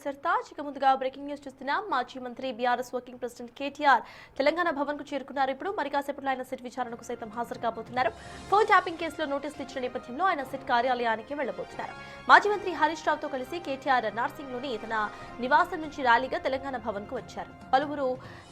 సర్తాజ్. ఇక ముందుగా breaking news చూస్తున్నాం. మాజీ మంత్రి BRS working president KTR Telangana Bhavan కు చేరుకున్నారు. ఇప్పుడు మరి కాసేపట్లో ఆయన సిట్ విచారణకు సైతం హాజరు కాబోతున్నారు. ఫోన్ ట్యాపింగ్ కేసులో నోటీసులు ఇచ్చిన నేపథ్యంలో ఆయన సిట్ కార్యాలయానికి వెళ్లబోతున్నారు. మాజీ మంత్రి హరీష్ రావుతో కలిసి కేటీఆర్ నార్సింగ్లోని తన నివాసం నుంచి ర్యాలీగా తెలంగాణ భవన్ కు వచ్చారు. పలువురు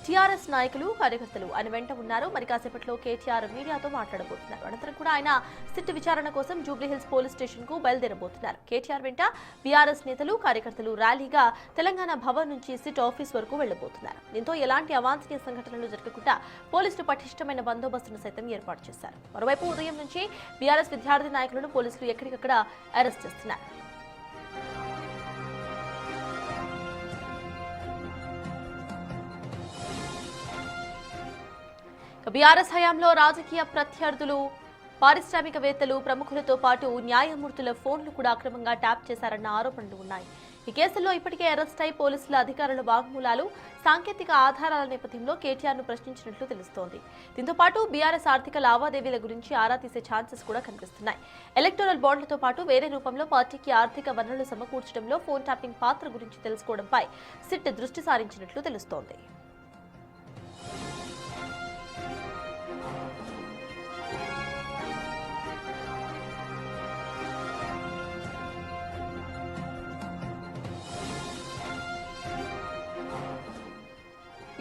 టీఆర్ఎస్ నాయకులు కార్యకర్తలు ఆయన వెంట ఉన్నారు. మరి కాసేపట్లో కేటీఆర్ మీడియాతో మాట్లాడబోతున్నారు. అనంతరం కూడా ఆయన సిట్ విచారణ కోసం జూబ్లీహిల్స్ పోలీస్ స్టేషన్ కు బయలుదేరబోతున్నారు. కేటీఆర్ వెంట బీఆర్ఎస్ నేతలు కార్యకర్తలు ర్యాలీగా తెలంగాణ భవన్ నుంచి సిట్ ఆఫీస్ వరకు వెళ్లబోతున్నారు. దీంతో ఎలాంటి అవాంఛనీయ సంఘటనలు జరగకుండా పోలీసులు పటిష్టమైన బందోబస్తును సైతం ఏర్పాటు చేశారు. మరోవైపు ఉదయం నుంచి బీఆర్ఎస్ విద్యార్థి నాయకులను పోలీసులు ఎక్కడికక్కడ అరెస్ట్ చేస్తున్నారు. బీఆర్ఎస్ హయాంలో రాజకీయ ప్రత్యర్థులు, పారిశ్రామికవేత్తలు, ప్రముఖులతో పాటు న్యాయమూర్తుల ఫోన్లు కూడా అక్రమంగా ట్యాప్ చేశారన్న ఆరోపణలు ఉన్నాయి. ఈ కేసుల్లో ఇప్పటికే అరెస్ట్ అయి పోలీసుల అధికారుల వాగ్మూలాలు, సాంకేతిక ఆధారాల నేపథ్యంలో కేటీఆర్ను ప్రశ్నించినట్లు తెలుస్తోంది. దీంతో పాటు బీఆర్ఎస్ ఆర్థిక లావాదేవీల గురించి ఆరా తీసే ఛాన్సెస్ కూడా కనిపిస్తున్నాయి. ఎలక్టోరల్ బాండ్లతో పాటు వేరే రూపంలో పార్టీకి ఆర్థిక వనరులు సమకూర్చడంలో ఫోన్ ట్యాపింగ్ పాత్ర గురించి తెలుసుకోవడంపై సిట్ దృష్టి సారించినట్లు తెలుస్తోంది.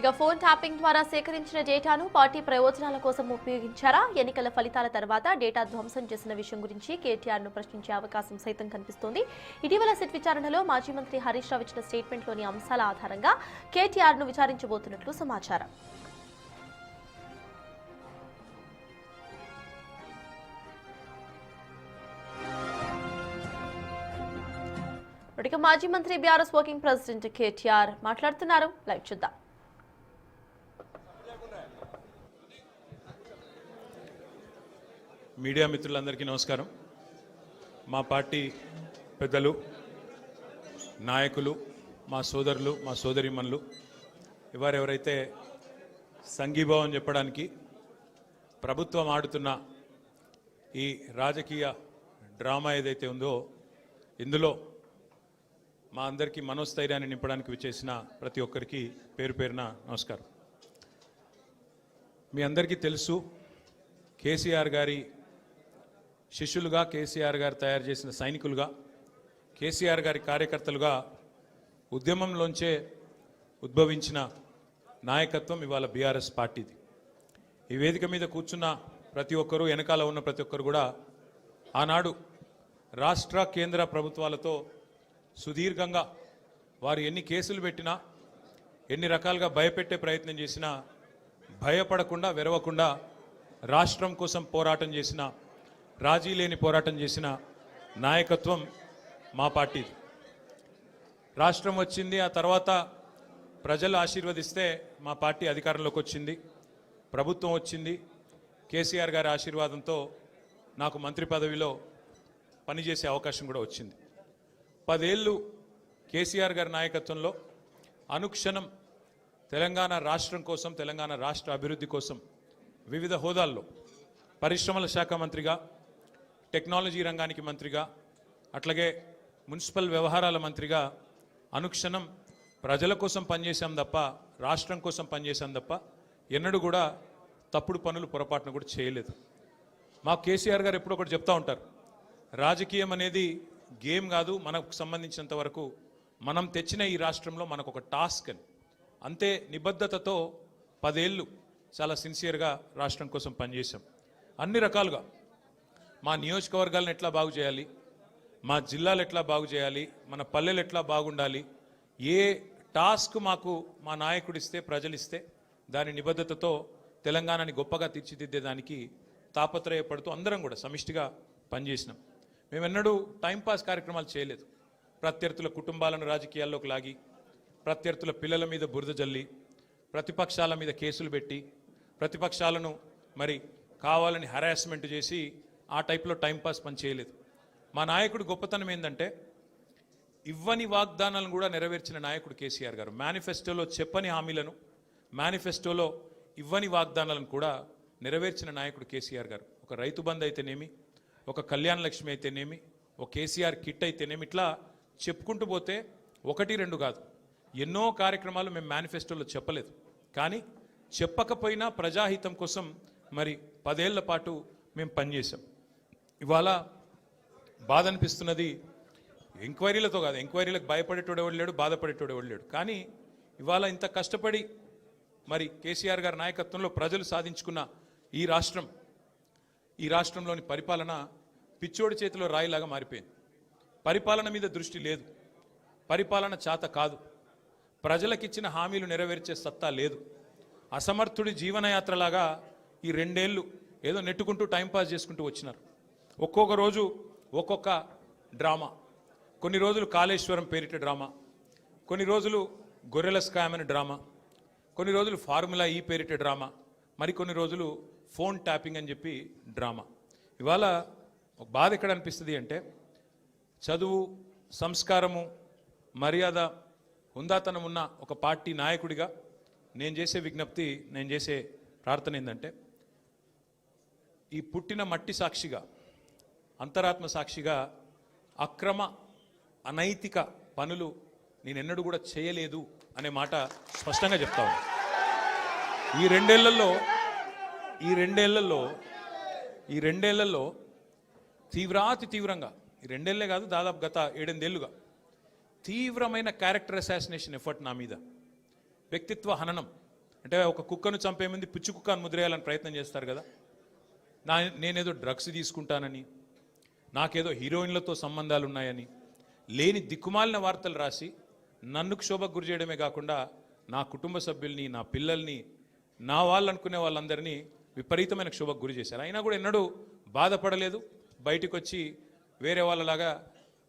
ఇక ఫోన్ ట్యాపింగ్ ద్వారా సేకరించిన డేటాను పార్టీ ప్రయోజనాల కోసం ఉపయోగించారా? ఎన్నికల ఫలితాల తర్వాత డేటా ధ్వంసం చేసిన విషయం గురించి కేటీఆర్ను ప్రశ్నించే అవకాశం సైతం కనిపిస్తోంది. ఇటీవల సిట్ విచారణలో మాజీ మంత్రి హరీష్ రావు ఇచ్చిన స్టేట్మెంట్లోని అంశాల ఆధారంగా కేటీఆర్ను విచారించబోతున్నట్లు సమాచారం. ఇక మాజీ మంత్రి బీఆర్ఎస్ వర్కింగ్ ప్రెసిడెంట్ కేటీఆర్ మాట్లాడుతున్నారు. లైవ్ చూద్దాం. మీడియా మిత్రులందరికీ నమస్కారం. మా పార్టీ పెద్దలు, నాయకులు, మా సోదరులు, మా సోదరీమణులు ఎవరెవరైతే సంఘీభావం చెప్పడానికి ప్రభుత్వం ఆడుతున్న ఈ రాజకీయ డ్రామా ఏదైతే ఉందో ఇందులో మా అందరికీ మనోస్థైర్యాన్ని నింపడానికి విచ్చేసిన ప్రతి ఒక్కరికి పేరు పేరున నమస్కారం. మీ అందరికీ తెలుసు, కేసీఆర్ గారి శిష్యులుగా, కేసీఆర్ గారు తయారు చేసిన సైనికులుగా, కేసీఆర్ గారి కార్యకర్తలుగా ఉద్యమంలోంచే ఉద్భవించిన నాయకత్వం ఇవాళ బీఆర్ఎస్ పార్టీది. ఈ వేదిక మీద కూర్చున్న ప్రతి ఒక్కరూ, వెనకాల ఉన్న ప్రతి ఒక్కరు కూడా ఆనాడు రాష్ట్ర కేంద్ర ప్రభుత్వాలతో సుదీర్ఘంగా వారు ఎన్ని కేసులు పెట్టినా, ఎన్ని రకాలుగా భయపెట్టే ప్రయత్నం చేసినా భయపడకుండా, వెరవకుండా రాష్ట్రం కోసం పోరాటం చేసిన, రాజీ లేని పోరాటం చేసిన నాయకత్వం మా పార్టీది. రాష్ట్రం వచ్చింది, ఆ తర్వాత ప్రజలు ఆశీర్వదిస్తే మా పార్టీ అధికారంలోకి వచ్చింది, ప్రభుత్వం వచ్చింది. కేసీఆర్ గారి ఆశీర్వాదంతో నాకు మంత్రి పదవిలో పనిచేసే అవకాశం కూడా వచ్చింది. 10 ఏళ్ళు కేసీఆర్ గారి నాయకత్వంలో అనుక్షణం తెలంగాణ రాష్ట్రం కోసం, తెలంగాణ రాష్ట్ర అభివృద్ధి కోసం వివిధ హోదాల్లో పరిశ్రమల శాఖ మంత్రిగా, టెక్నాలజీ రంగానికి మంత్రిగా, అట్లాగే మున్సిపల్ వ్యవహారాల మంత్రిగా అనుక్షణం ప్రజల కోసం పనిచేశాం తప్ప, రాష్ట్రం కోసం పనిచేశాం తప్ప ఎన్నడూ కూడా తప్పుడు పనులు, పొరపాటును కూడా చేయలేదు. మా కేసీఆర్ గారు ఎప్పుడో ఒకటి చెప్తా ఉంటారు, రాజకీయం అనేది గేమ్ కాదు, మనకు సంబంధించినంత వరకు మనం తెచ్చిన ఈ రాష్ట్రంలో మనకు ఒక టాస్క్ అని. అంతే నిబద్ధతతో 10 ఏళ్ళు చాలా సిన్సియర్గా రాష్ట్రం కోసం పనిచేశాం. అన్ని రకాలుగా మా నియోజకవర్గాలను ఎట్లా బాగు చేయాలి, మా జిల్లాలు ఎట్లా బాగు చేయాలి, మన పల్లెలు ఎట్లా బాగుండాలి, ఏ టాస్క్ మాకు మా నాయకుడిస్తే, ప్రజలిస్తే దాని నిబద్ధతతో తెలంగాణని గొప్పగా తీర్చిదిద్దేదానికి తాపత్రయపడుతూ అందరం కూడా సమిష్టిగా పనిచేసినాం. మేమెన్నడూ టైంపాస్ కార్యక్రమాలు చేయలేదు. ప్రత్యర్థుల కుటుంబాలను రాజకీయాల్లోకి లాగి, ప్రత్యర్థుల పిల్లల మీద బురద జల్లి, ప్రతిపక్షాల మీద కేసులు పెట్టి, ప్రతిపక్షాలను మరి కావాలని హరాస్మెంట్ చేసి ఆ టైప్లో టైంపాస్ పని చేయలేదు. మా నాయకుడు గొప్పతనం ఏంటంటే ఇవ్వని వాగ్దానాలను కూడా నెరవేర్చిన నాయకుడు కేసీఆర్ గారు. మేనిఫెస్టోలో చెప్పని హామీలను, మేనిఫెస్టోలో ఇవ్వని వాగ్దానాలను కూడా నెరవేర్చిన నాయకుడు కేసీఆర్ గారు. ఒక రైతు బంధు అయితేనేమి, ఒక కళ్యాణ లక్ష్మి అయితేనేమి, ఒక కేసీఆర్ కిట్ అయితేనేమి, ఇట్లా చెప్పుకుంటూ పోతే ఒకటి రెండు కాదు, ఎన్నో కార్యక్రమాలు మేము మేనిఫెస్టోలో చెప్పలేదు. కానీ చెప్పకపోయినా ప్రజాహితం కోసం మరి 10 ఏళ్ల పాటు మేము పనిచేసాం. ఇవాళ బాధ అనిపిస్తున్నది, ఎంక్వైరీలతో కాదు, ఎంక్వైరీలకు భయపడేటోడు ఎవడు లేడు, బాధపడేటోడు ఎవడు లేడు. కానీ ఇవాళ ఇంత కష్టపడి మరి కేసీఆర్ గారి నాయకత్వంలో ప్రజలు సాధించుకున్న ఈ రాష్ట్రంలోని పరిపాలన పిచ్చోడి చేతిలో రాయిలాగా మారిపోయింది. పరిపాలన మీద దృష్టి లేదు, పరిపాలన చేత కాదు, ప్రజలకిచ్చిన హామీలు నెరవేర్చే సత్తా లేదు. అసమర్థుడి జీవనయాత్రలాగా ఈ 2 ఏళ్ళు ఏదో నెట్టుకుంటూ టైంపాస్ చేసుకుంటూ వచ్చినారు. ఒక్కొక్క రోజు ఒక్కొక్క డ్రామా. కొన్ని రోజులు కాళేశ్వరం పేరిట డ్రామా, కొన్ని రోజులు గొర్రెల స్కామ్ అని డ్రామా, కొన్ని రోజులు ఫార్ములా ఈ పేరిట డ్రామా, మరికొన్ని రోజులు ఫోన్ ట్యాపింగ్ అని చెప్పి డ్రామా. ఇవాళ ఒక బాధ ఎక్కడ అనిపిస్తుంది అంటే, చదువు, సంస్కారము, మర్యాద, హుందాతనం ఉన్న ఒక పార్టీ నాయకుడిగా నేను చేసే విజ్ఞప్తి, నేను చేసే ప్రార్థన ఏంటంటే, ఈ పుట్టిన మట్టి సాక్షిగా, అంతరాత్మ సాక్షిగా అక్రమ అనైతిక పనులు నేనెన్నడూ కూడా చేయలేదు అనే మాట స్పష్టంగా చెప్తా ఉన్నాను. ఈ రెండేళ్లలో తీవ్రంగా, ఈ 2 ఏళ్లే కాదు, దాదాపు గత 7-8 ఏళ్లుగా తీవ్రమైన క్యారెక్టర్ అసాసినేషన్ ఎఫర్ట్ నా మీద, వ్యక్తిత్వ హననం. అంటే ఒక కుక్కను చంపే ముందు పిచ్చి కుక్కను ముద్రేయాలని ప్రయత్నం చేస్తారు కదా, నేనేదో డ్రగ్స్ తీసుకుంటానని, నాకేదో హీరోయిన్లతో సంబంధాలు ఉన్నాయని, లేని దిక్కుమాలిన వార్తలు రాసి నన్ను క్షోభకు గురి చేయడమే కాకుండా నా కుటుంబ సభ్యుల్ని, నా పిల్లల్ని, నా వాళ్ళు అనుకునే వాళ్ళందరినీ విపరీతమైన క్షోభకు గురి చేశారు. అయినా కూడా ఎన్నడూ బాధపడలేదు, బయటకు వచ్చి వేరే వాళ్ళలాగా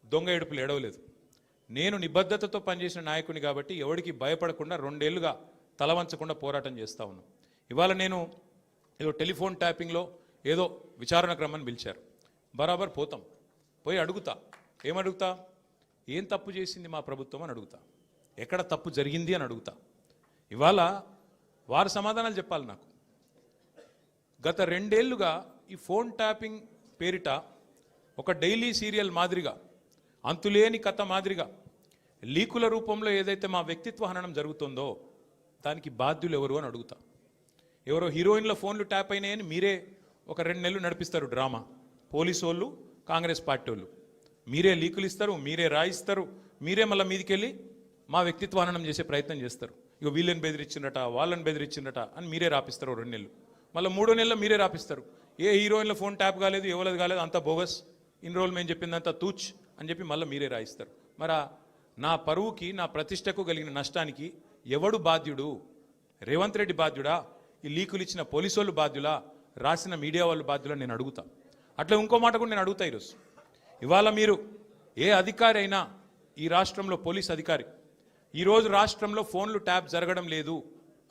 దొంగ ఏడుపులు ఏడవలేదు. నేను నిబద్ధతతో పనిచేసిన నాయకుని కాబట్టి ఎవరికి భయపడకుండా 2 ఏళ్లుగా తలవంచకుండా పోరాటం చేస్తూ ఉన్నాను. ఇవాళ నేను ఏదో టెలిఫోన్ ట్యాపింగ్లో ఏదో విచారణ క్రమాన్ని పిలిచారు, బరాబర్ పోతాం, పోయి అడుగుతా. ఏమడుగుతా? ఏం తప్పు చేసింది మా ప్రభుత్వం అని అడుగుతా, ఎక్కడ తప్పు జరిగింది అని అడుగుతా. ఇవాళ వారు సమాధానాలు చెప్పాలి నాకు. గత 2 ఏళ్లుగా ఈ ఫోన్ ట్యాపింగ్ పేరిట ఒక డైలీ సీరియల్ మాదిరిగా, అంతులేని కథ మాదిరిగా లీకుల రూపంలో ఏదైతే మా వ్యక్తిత్వ హననం జరుగుతుందో దానికి బాధ్యులు ఎవరు అని అడుగుతా. ఎవరో హీరోయిన్ల ఫోన్లు ట్యాప్ అయినాయని మీరే ఒక 2 నెలలు నడిపిస్తారు డ్రామా. పోలీసు వాళ్ళు, కాంగ్రెస్ పార్టీ వాళ్ళు మీరే లీకులు ఇస్తారు, మీరే రాయిస్తారు, మీరే మళ్ళీ మీదికెళ్ళి మా వ్యక్తిత్వ హననం చేసే ప్రయత్నం చేస్తారు. ఇక వీళ్ళని బెదిరించిందట, వాళ్ళని బెదిరించిందట అని మీరే రాపిస్తారు 2 నెలలు. మళ్ళీ 3వ నెలలో మీరే రాపిస్తారు. ఏ హీరోయిన్ల ఫోన్ ట్యాప్ కాలేదు, ఎవరిది కాలేదు, అంతా బోగస్, ఇన్ని రోజులు మేము చెప్పిందంతా తూచ్ అని చెప్పి మళ్ళీ మీరే రాయిస్తారు. మరి నా పరువుకి, నా ప్రతిష్టకు కలిగిన నష్టానికి ఎవడు బాధ్యుడు? రేవంత్ రెడ్డి బాధ్యుడా? ఈ లీకులు ఇచ్చిన పోలీసు వాళ్ళు బాధ్యులా? రాసిన మీడియా వాళ్ళు బాధ్యులా? నేను అడుగుతా. అట్లా ఇంకో మాట కూడా నేను అడుగుతా. ఇవాళ మీరు ఏ అధికారి అయినా, ఈ రాష్ట్రంలో పోలీస్ అధికారి ఈరోజు రాష్ట్రంలో ఫోన్లు ట్యాప్ జరగడం లేదు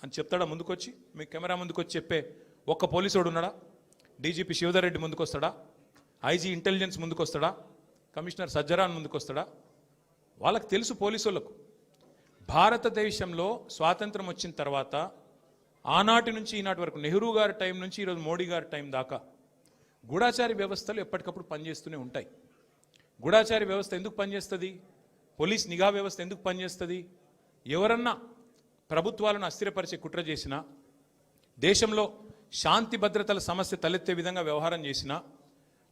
అని చెప్తాడా? ముందుకొచ్చి మీ కెమెరా ముందుకొచ్చి చెప్పే ఒక్క పోలీసుడు ఉన్నాడా? డీజీపీ శివధర్ రెడ్డి ముందుకు వస్తాడా? ఐజీ ఇంటెలిజెన్స్ ముందుకు వస్తాడా? కమిషనర్ సజ్జరాన్ ముందుకు వస్తాడా? వాళ్ళకి తెలుసు, పోలీసు వాళ్ళకు. భారతదేశంలో స్వాతంత్రం వచ్చిన తర్వాత ఆనాటి నుంచి ఈనాటి వరకు, నెహ్రూ గారి టైం నుంచి ఈరోజు మోడీ గారి టైం దాకా గూఢాచారి వ్యవస్థలు ఎప్పటికప్పుడు పనిచేస్తూనే ఉంటాయి. గూఢాచారి వ్యవస్థ ఎందుకు పనిచేస్తుంది? పోలీస్ నిఘా వ్యవస్థ ఎందుకు పనిచేస్తుంది? ఎవరన్నా ప్రభుత్వాలను అస్థిరపరిచే కుట్ర చేసినా, దేశంలో శాంతి భద్రతల సమస్య తలెత్తే విధంగా వ్యవహారం చేసినా,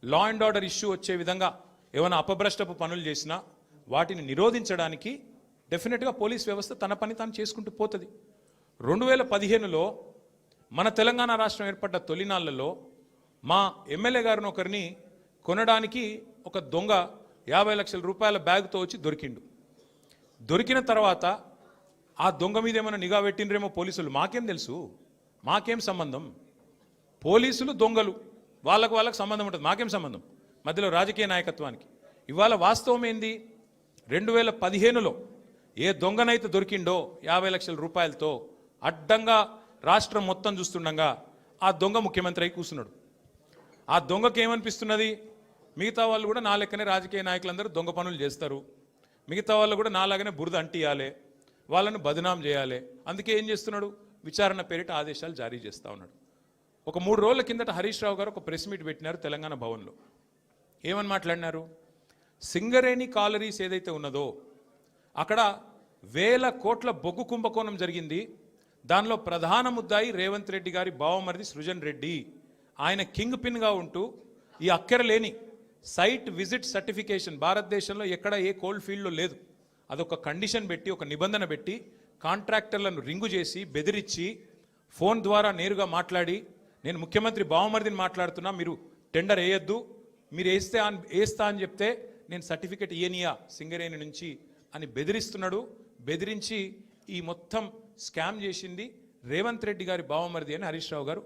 లా అండ్ ఆర్డర్ ఇష్యూ వచ్చే విధంగా ఏమైనా అపభ్రష్టపు పనులు చేసినా వాటిని నిరోధించడానికి డెఫినెట్గా పోలీస్ వ్యవస్థ తన పని తాను చేసుకుంటూ పోతుంది. 2015లో మన తెలంగాణ రాష్ట్రం ఏర్పడ్డ తొలినాళ్లలో మా ఎమ్మెల్యే గారిని ఒకరిని కొనడానికి ఒక దొంగ 50 లక్షల రూపాయల బ్యాగ్తో వచ్చి దొరికిండు. దొరికిన తర్వాత ఆ దొంగ మీద ఏమైనా నిఘా పెట్టినరేమో పోలీసులు, మాకేం తెలుసు, మాకేం సంబంధం? పోలీసులు దొంగలు, వాళ్ళకు సంబంధం ఉంటుంది, మాకేం సంబంధం మధ్యలో రాజకీయ నాయకత్వానికి? ఇవాళ వాస్తవం ఏంది? 2015లో ఏ దొంగనైతే దొరికిండో 50 లక్షల రూపాయలతో అడ్డంగా రాష్ట్రం మొత్తం చూస్తుండగా ఆ దొంగ ముఖ్యమంత్రి అయి కూర్చున్నాడు. ఆ దొంగకి ఏమనిపిస్తున్నది? మిగతా వాళ్ళు కూడా నా లెక్కనే రాజకీయ నాయకులందరూ దొంగ పనులు చేస్తారు, మిగతా వాళ్ళు కూడా నాలాగనే బురద అంటియాలి, వాళ్ళను బదనాం చేయాలి. అందుకే ఏం చేస్తున్నాడు? విచారణ పేరిట ఆదేశాలు జారీ చేస్తూ ఉన్నాడు. ఒక 3 రోజుల కిందట హరీష్ రావు గారు ఒక ప్రెస్ మీట్ పెట్టినారు తెలంగాణ భవన్లో. ఏమని మాట్లాడినారు? సింగరేణి కాలరీస్ ఏదైతే ఉన్నదో అక్కడ 1000 కోట్ల బొగ్గు కుంభకోణం జరిగింది. దానిలో ప్రధాన ముద్దాయి రేవంత్ రెడ్డి గారి బావమరిది సృజన్ రెడ్డి. ఆయన కింగ్ పిన్గా ఉంటూ ఈ అక్కర లేని సైట్ విజిట్ సర్టిఫికేషన్ భారతదేశంలో ఎక్కడ ఏ కోల్ ఫీల్డ్లో లేదు. అదొక కండిషన్ పెట్టి, ఒక నిబంధన పెట్టి కాంట్రాక్టర్లను రింగు చేసి బెదిరించి ఫోన్ ద్వారా నేరుగా మాట్లాడి, నేను ముఖ్యమంత్రి బావమరిదిని మాట్లాడుతున్నా, మీరు టెండర్ వేయొద్దు, మీరు వేస్తా అని చెప్తే నేను సర్టిఫికెట్ ఇయనియా సింగరేణి నుంచి అని బెదిరిస్తున్నాడు. బెదిరించి ఈ మొత్తం స్కామ్ చేసింది రేవంత్ రెడ్డి గారి బావమరిది అని హరీష్ రావు గారు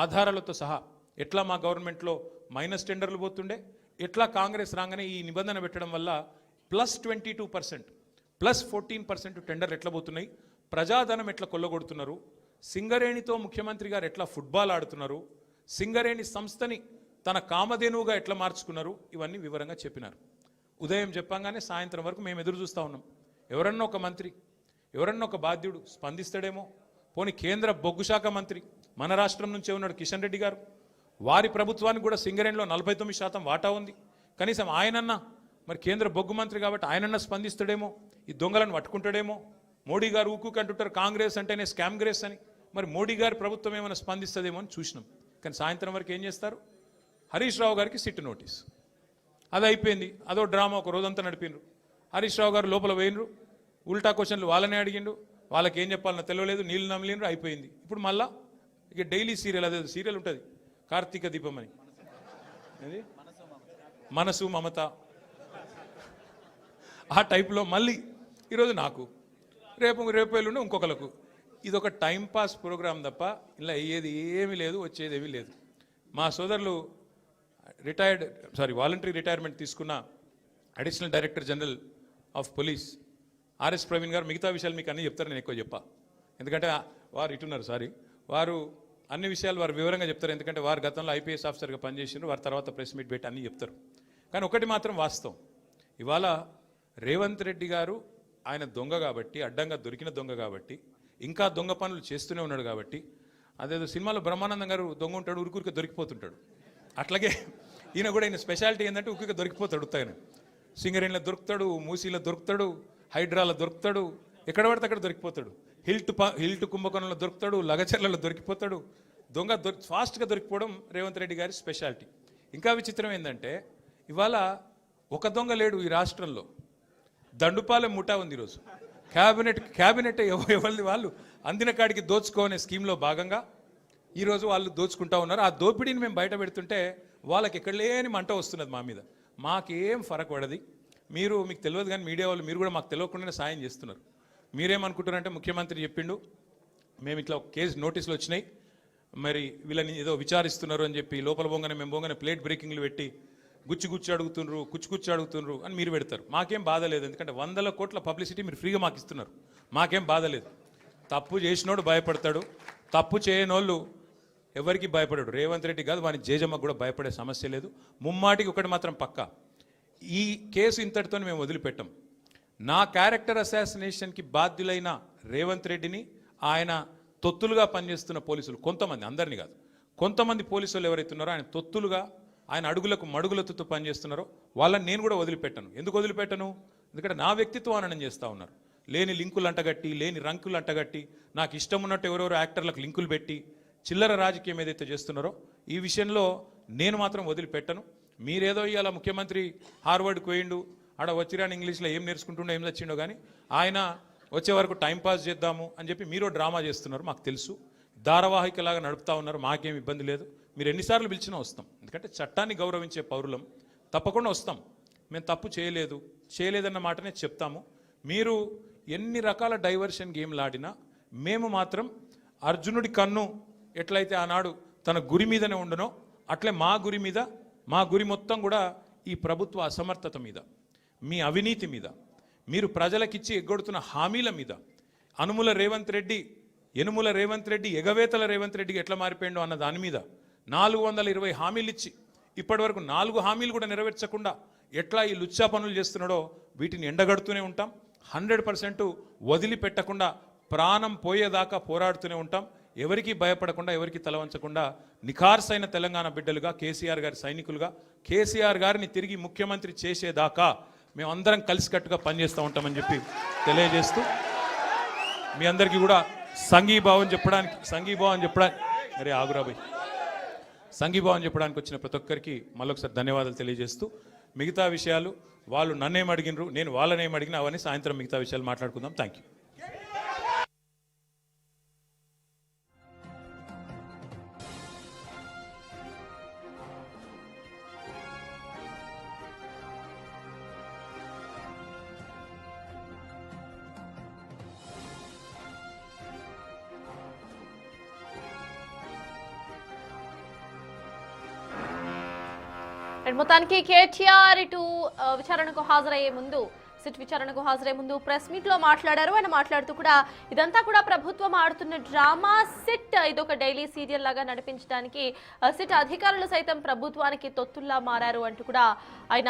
ఆధారాలతో సహా. ఎట్లా మా గవర్నమెంట్లో మైనస్ టెండర్లు పోతుండే, ఎట్లా కాంగ్రెస్ రాగానే ఈ నిబంధన పెట్టడం వల్ల +22% +14% టెండర్లు ఎట్లా పోతున్నాయి, ప్రజాధనం ఎట్లా కొల్లగొడుతున్నారు, సింగరేణితో ముఖ్యమంత్రి గారు ఎట్లా ఫుట్బాల్ ఆడుతున్నారు, సింగరేణి సంస్థని తన కామధేనువుగా ఎట్లా మార్చుకున్నారు, ఇవన్నీ వివరంగా చెప్పినారు. ఉదయం చెప్పంగానే సాయంత్రం వరకు మేము ఎదురు చూస్తూ ఉన్నాం. ఎవరన్నా ఒక మంత్రి, ఎవరన్నా ఒక బాధ్యుడు స్పందిస్తాడేమో. పోనీ కేంద్ర బొగ్గు శాఖ మంత్రి మన రాష్ట్రం నుంచే ఉన్నాడు కిషన్ రెడ్డి గారు. వారి ప్రభుత్వానికి కూడా సింగరేణిలో 49% వాటా ఉంది. కనీసం ఆయనన్నా, మరి కేంద్ర బొగ్గు మంత్రి కాబట్టి ఆయనన్నా స్పందిస్తాడేమో, ఈ దొంగలను పట్టుకుంటాడేమో. మోడీ గారు ఊకు అంటుంటారు కాంగ్రెస్ అంటేనే స్కామ్ గ్రేస్ అని. మరి మోడీ గారి ప్రభుత్వం ఏమైనా స్పందిస్తుందేమో అని చూసినాం. కానీ సాయంత్రం వరకు ఏం చేస్తారు, హరీష్ రావు గారికి సిట్ నోటీస్. అది అయిపోయింది, అదో డ్రామా ఒక రోజంతా నడిపినరు. హరీష్ రావు గారు లోపల పోయినరు, ఉల్టా క్వశ్చన్లు వాళ్ళనే అడిగిండు, వాళ్ళకి ఏం చెప్పాలన్నా తెలియలేదు, నీళ్ళు నమిలినరు, అయిపోయింది. ఇప్పుడు మళ్ళా ఇక డైలీ సీరియల్, అదే సీరియల్ ఉంటుంది కార్తీక దీపం అని, అది మనసు మమత, ఆ టైప్లో మళ్ళీ ఈరోజు నాకు, రేపు ఎల్లుండి ఇంకొకరికి. ఇది ఒక టైంపాస్ ప్రోగ్రాం తప్ప ఇలా అయ్యేది ఏమీ లేదు, వచ్చేది ఏమీ లేదు. మా సోదరులు వాలంటరీ రిటైర్మెంట్ తీసుకున్న additional director general of police RS Praveen గారు మిగతా విషయాలు మీకు అన్నీ చెప్తారు, నేను ఎక్కువ చెప్పా. ఎందుకంటే వారు ఇటున్నారు, వారు అన్ని విషయాలు వారు వివరంగా చెప్తారు. ఎందుకంటే వారు గతంలో ఐపీఎస్ ఆఫీసర్గా పనిచేసినారు, వారి తర్వాత ప్రెస్ మీట్ పెట్టి అన్నీ చెప్తారు. కానీ ఒకటి మాత్రం వాస్తవం, ఇవాళ రేవంత్ రెడ్డి గారు ఆయన దొంగ కాబట్టి, అడ్డంగా దొరికిన దొంగ కాబట్టి, ఇంకా దొంగ పనులు చేస్తూనే ఉన్నాడు కాబట్టి, అదేదో సినిమాలో బ్రహ్మానందం గారు దొంగ ఉంటాడు, ఉరికూరికే దొరికిపోతుంటాడు. అట్లాగే ఈయన కూడా, ఈయన స్పెషాలిటీ ఏంటంటే ఉరికూరికే దొరికిపోతాడు. ఉత్తగానే సింగరేణిలో దొరుకుతాడు, మూసీలో దొరుకుతాడు, హైడ్రాలో దొరుకుతాడు, ఎక్కడ పడితే అక్కడ దొరికిపోతాడు. హిల్ట్ కుంభకోణంలో దొరుకుతాడు, లగచర్లలో దొరికిపోతాడు. దొంగ ఫాస్ట్గా దొరికిపోవడం రేవంత్ రెడ్డి గారి స్పెషాలిటీ. ఇంకా విచిత్రం ఏంటంటే ఇవాళ ఒక దొంగ లేడు ఈ రాష్ట్రంలో, దండుపాలెం ముఠా ఉంది ఈరోజు. క్యాబినెట్ ఎవరిది వాళ్ళు అందిన కాడికి దోచుకోనే స్కీమ్లో భాగంగా ఈరోజు వాళ్ళు దోచుకుంటా ఉన్నారు. ఆ దోపిడీని మేము బయట పెడుతుంటే వాళ్ళకి ఎక్కడ లేని మంట వస్తున్నది మా మీద. మాకేం ఫరక్ పడది. మీకు తెలియదు కానీ మీడియా వాళ్ళు మీరు కూడా మాకు తెలియకుండానే సాయం చేస్తున్నారు. మీరేమనుకుంటారంటే ముఖ్యమంత్రి చెప్పిండు, మేము ఇట్లా కేసు నోటీసులు వచ్చినాయి, మరి వీళ్ళని ఏదో విచారిస్తున్నారు అని చెప్పి లోపల మేము పోగానే ప్లేట్ బ్రేకింగ్లు పెట్టి గుచ్చి అడుగుతుండ్రు అని మీరు పెడతారు. మాకేం బాధ లేదు, ఎందుకంటే 100 కోట్ల పబ్లిసిటీ మీరు ఫ్రీగా మాకు ఇస్తున్నారు, మాకేం బాధ లేదు. తప్పు చేసినోడు భయపడతాడు, తప్పు చేయనోళ్ళు ఎవరికి భయపడాడు. రేవంత్ రెడ్డి కాదు, వాని జేజమ్మకు కూడా భయపడే సమస్య లేదు. ముమ్మాటికి ఒకటి మాత్రం పక్కా, ఈ కేసు ఇంతటితో మేము వదిలిపెట్టాం. నా క్యారెక్టర్ అసాసినేషన్కి బాధ్యులైన రేవంత్ రెడ్డిని, ఆయన తొత్తులుగా పనిచేస్తున్న పోలీసులు కొంతమంది, అందరినీ కాదు, కొంతమంది పోలీసులు ఎవరైతే ఉన్నారో ఆయన తొత్తులుగా, ఆయన అడుగులకు మడుగులతో పనిచేస్తున్నారో వాళ్ళని నేను కూడా వదిలిపెట్టాను. ఎందుకు వదిలిపెట్టను? ఎందుకంటే నా వ్యక్తిత్వం హననం చేస్తూ ఉన్నారు. లేని లింకులు అంటగట్టి, లేని రంకులు అంటగట్టి, నాకు ఇష్టం ఉన్నట్టు ఎవరెవరో యాక్టర్లకు లింకులు పెట్టి చిల్లర రాజకీయం ఏదైతే చేస్తున్నారో ఈ విషయంలో నేను మాత్రం వదిలిపెట్టను. మీరేదో ఇవాళ ముఖ్యమంత్రి హార్వర్డ్కి పోయిండు, ఆడ వచ్చిరాని ఇంగ్లీష్లో ఏం నేర్చుకుంటుండో ఏం తెచ్చిండో కానీ ఆయన వచ్చే వరకు టైంపాస్ చేద్దాము అని చెప్పి మీరు డ్రామా చేస్తున్నారు, మాకు తెలుసు. ధారావాహికలాగా నడుపుతా ఉన్నారు, మాకేం ఇబ్బంది లేదు. మీరు ఎన్నిసార్లు పిలిచినా వస్తాం, ఎందుకంటే చట్టాన్ని గౌరవించే పౌరులం, తప్పకుండా వస్తాం. మేము తప్పు చేయలేదన్న మాటనే చెప్తాము. మీరు ఎన్ని రకాల డైవర్షన్ గేమ్లు ఆడినా మేము మాత్రం అర్జునుడి కన్ను ఎట్లయితే ఆనాడు తన గురి మీదనే ఉండనో అట్లే మా గురి మొత్తం కూడా ఈ ప్రభుత్వ అసమర్థత మీద, మీ అవినీతి మీద, మీరు ప్రజలకిచ్చి ఎగ్గొడుతున్న హామీల మీద, యనుమల రేవంత్ రెడ్డి ఎగవేతల రేవంత్ రెడ్డికి ఎట్లా మారిపోయిండో అన్న దాని మీద 420 హామీలు ఇచ్చి ఇప్పటివరకు 4 హామీలు కూడా నెరవేర్చకుండా ఎట్లా ఈ లుచ్చా పనులు చేస్తున్నాడో వీటిని ఎండగడుతూనే ఉంటాం. 100% వదిలిపెట్టకుండా ప్రాణం పోయేదాకా పోరాడుతూనే ఉంటాం. ఎవరికి భయపడకుండా, ఎవరికి తలవంచకుండా నిఖార్సైన తెలంగాణ బిడ్డలుగా, కేసీఆర్ గారి సైనికులుగా, కేసీఆర్ గారిని తిరిగి ముఖ్యమంత్రి చేసేదాకా మేమందరం కలిసికట్టుగా పనిచేస్తూ ఉంటామని చెప్పి తెలియజేస్తూ మీ అందరికీ కూడా సంఘీభావం చెప్పడానికి అరే ఆగురాబాయ్ సంఘీభావం చెప్పడానికి వచ్చిన ప్రతి ఒక్కరికి మళ్ళొకసారి ధన్యవాదాలు తెలియజేస్తూ మిగతా విషయాలు వాళ్ళు నన్నేం అడిగినరు, నేను వాళ్ళనేం అడిగినా అవన్నీ సాయంత్రం మిగతా విషయాలు మాట్లాడుకుందాం. Thank you. మొత్తానికి కేటీఆర్ ఇటు విచారణకు హాజరయ్యే ముందు సిట్ విచారణకు హాజరయ్యే ముందు ప్రెస్ మీట్ లో మాట్లాడారు. ఆయన మాట్లాడుతూ కూడా ఇదంతా కూడా ప్రభుత్వం ఆడుతున్న డ్రామా, సిట్ ఇదొక డైలీ సీరియల్ లాగా నడిపించడానికి సిట్ అధికారులు సైతం ప్రభుత్వానికి తొత్తుల్లా మారారు అంటూ కూడా ఆయన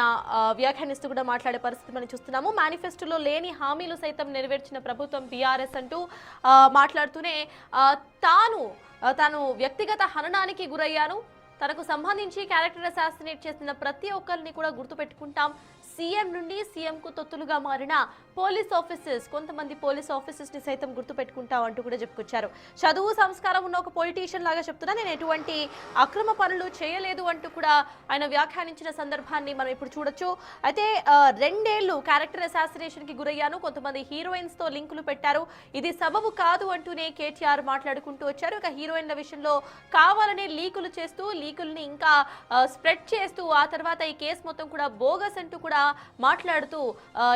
వ్యాఖ్యానిస్తూ కూడా మాట్లాడే పరిస్థితి మనం చూస్తున్నాము. మేనిఫెస్టోలో లేని హామీలు సైతం నెరవేర్చిన ప్రభుత్వం బీఆర్ఎస్ అంటూ మాట్లాడుతూనే తాను వ్యక్తిగత హననానికి గురయ్యాను, తనకు సంబంధించి క్యారెక్టర్ అసాసినేట్ చేసిన ప్రతి ఒక్కరిని కూడా గుర్తుపెట్టుకుంటాం, సీఎం నుండి సీఎంకు తొత్తులుగా మారిన పోలీస్ ఆఫీసర్స్, కొంతమంది పోలీస్ ఆఫీసర్స్ ని సైతం గుర్తుపెట్టుకుంటాం అంటూ కూడా చెప్పుకొచ్చారు. చదువు సంస్కారం ఉన్న ఒక పొలిటీషియన్ లాగా చెప్తున్నా, నేను ఎటువంటి అక్రమ పనులు చేయలేదు అంటూ కూడా ఆయన వ్యాఖ్యానించిన సందర్భాన్ని మనం ఇప్పుడు చూడొచ్చు. అయితే 2 ఏళ్లు క్యారెక్టర్ అసాసినేషన్ కి గురయ్యాను, కొంతమంది హీరోయిన్స్ తో లింకులు పెట్టారు, ఇది సబబు కాదు అంటూనే కేటీఆర్ మాట్లాడుకుంటూ వచ్చారు. ఇక హీరోయిన్ల విషయంలో కావాలనే లీకుల్ని ఇంకా స్ప్రెడ్ చేస్తూ ఆ తర్వాత ఈ కేసు మొత్తం కూడా బోగస్ అంటూ కూడా మాట్లాడుతూ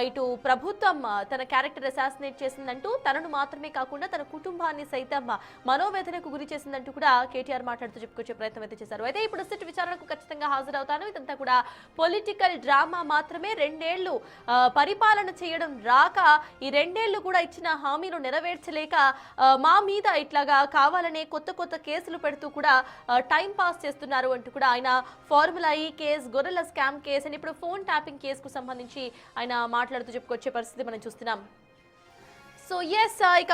ఇటు ప్రభుత్వం తన క్యారెక్టర్ అసాసినేట్ చేసిందంటూ తనను మాత్రమే కాకుండా తన కుటుంబాన్ని సైతం మనోవేదనకు గురి చేసిందంటూ కూడా కేటీఆర్ మాట్లాడుతూ చెప్పుకొచ్చే ప్రయత్నం అయితే చేశారు. అయితే ఇప్పుడు సిట్ విచారణకు ఖచ్చితంగా హాజరవుతాను, ఇదంతా కూడా పొలిటికల్ డ్రామా మాత్రమే, 2 ఏళ్లు పరిపాలన చేయడం రాక ఈ 2 ఏళ్లు కూడా ఇచ్చిన హామీలు నెరవేర్చలేక మా మీద ఇట్లాగా కావాలనే కొత్త కేసులు పెడుతూ కూడా టైం పాస్ చేస్తున్నారు అంటూ కూడా ఆయన ఫార్ములా ఈ కేసు, గొర్రెల స్కామ్ కేసు అని ఇప్పుడు ఫోన్ ట్యాపింగ్ కేసుకు సంబంధించి ఆయన మాట్లాడుతూ చెప్పుకొచ్చే పరిస్థితి మనం చూస్తున్నాం. సో ఎస్ ఇక